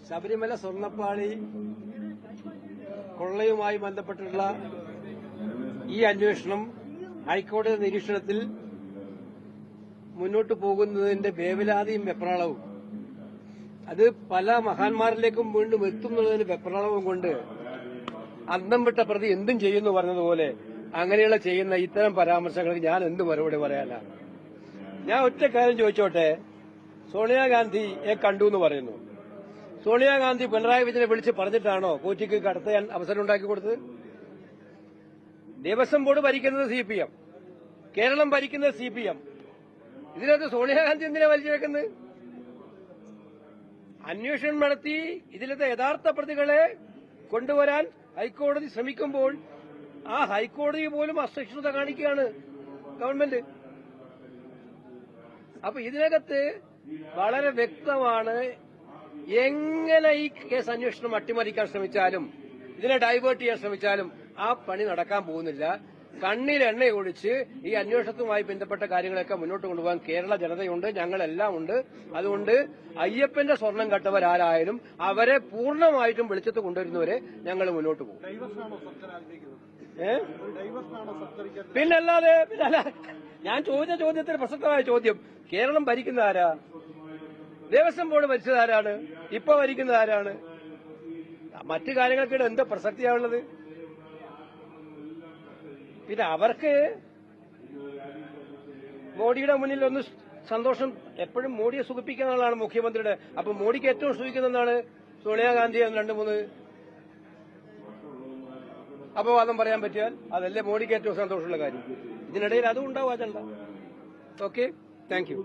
ശബരിമല സ്വർണ്ണപ്പാളി കൊള്ളയുമായി ബന്ധപ്പെട്ടിട്ടുള്ള ഈ അന്വേഷണം ഹൈക്കോടതി നിരീക്ഷണത്തിൽ മുന്നോട്ട് പോകുന്നതിന്റെ വേവലാതിയും വെപ്രാളവും അത് പല മഹാന്മാരിലേക്കും വീണ്ടും എത്തുന്നതിന് വെപ്രാളവും കൊണ്ട് അന്തം വിട്ട പ്രതി എന്തും ചെയ്യുന്നു പറഞ്ഞതുപോലെ അങ്ങനെയുള്ള ചെയ്യുന്ന ഇത്തരം പരാമർശങ്ങൾക്ക് ഞാൻ എന്ത് മറുപടി പറയാനാണ്? ഞാൻ ഒറ്റ കാര്യം ചോദിച്ചോട്ടെ. സോണിയാഗാന്ധിയെ കണ്ടു എന്ന് പറയുന്നു. സോണിയാഗാന്ധി പിണറായി വിജയനെ വിളിച്ച് പറഞ്ഞിട്ടാണോ കോച്ചിക്ക് കടത്താൻ അവസരം ഉണ്ടാക്കി കൊടുത്തത്? ദേവസ്വം ബോർഡ് ഭരിക്കുന്നത് CPM, കേരളം ഭരിക്കുന്നത് CPM. ഇതിനകത്ത് സോണിയാഗാന്ധി എന്തിനാ വലിച്ചിഴക്കുന്നത്? അന്വേഷണം നടത്തി ഇതിലത്തെ യഥാർത്ഥ പ്രതികളെ കൊണ്ടുവരാൻ ഹൈക്കോടതി ശ്രമിക്കുമ്പോൾ ആ ഹൈക്കോടതി പോലും അസഹിഷ്ണുത കാണിക്കുകയാണ് ഗവൺമെന്റ്. അപ്പൊ ഇതിനകത്ത് വളരെ വ്യക്തമാണ്, എങ്ങനെ ഈ കേസ് അന്വേഷണം അട്ടിമറിക്കാൻ ശ്രമിച്ചാലും ഇതിനെ ഡൈവേർട്ട് ചെയ്യാൻ ശ്രമിച്ചാലും ആ പണി നടക്കാൻ പോകുന്നില്ല. കണ്ണിൽ എണ്ണയൊഴിച്ച് ഈ അന്വേഷണവുമായി ബന്ധപ്പെട്ട കാര്യങ്ങളൊക്കെ മുന്നോട്ട് കൊണ്ടുപോകാൻ കേരള ജനതയുണ്ട്, ഞങ്ങളെല്ലാം ഉണ്ട്. അതുകൊണ്ട് അയ്യപ്പന്റെ സ്വർണം കട്ടവരാരായാലും അവരെ പൂർണ്ണമായിട്ടും വെളിച്ചത്ത് കൊണ്ടുവരുന്നവരെ ഞങ്ങൾ മുന്നോട്ട് പോകും. പിന്നല്ലാതെ ഞാൻ ചോദിച്ച ചോദ്യത്തിന് പ്രസക്തമായ ചോദ്യം, കേരളം ഭരിക്കുന്ന ആരാ? ദേവസ്വം ബോർഡ് ഭരിച്ചത് ആരാണ്? ഇപ്പൊ ഭരിക്കുന്നത് ആരാണ്? മറ്റു കാര്യങ്ങൾക്കിടെ എന്താ പ്രസക്തിയാണുള്ളത്? പിന്നെ അവർക്ക് മോഡിയുടെ മുന്നിൽ ഒന്ന് സന്തോഷം, എപ്പോഴും മോഡിയെ സുഖിപ്പിക്കുന്ന ആളാണ് മുഖ്യമന്ത്രിയുടെ. അപ്പൊ മോഡിക്ക് ഏറ്റവും സുഖിക്കുന്നതാണ് സോണിയാഗാന്ധി 2-3 അപവാദം പറയാൻ പറ്റിയാൽ അതല്ലേ മോഡിക്ക് ഏറ്റവും സന്തോഷമുള്ള കാര്യം. ഇതിനിടയിൽ അതും ഉണ്ടാവും അജണ്ട. Okay, thank you.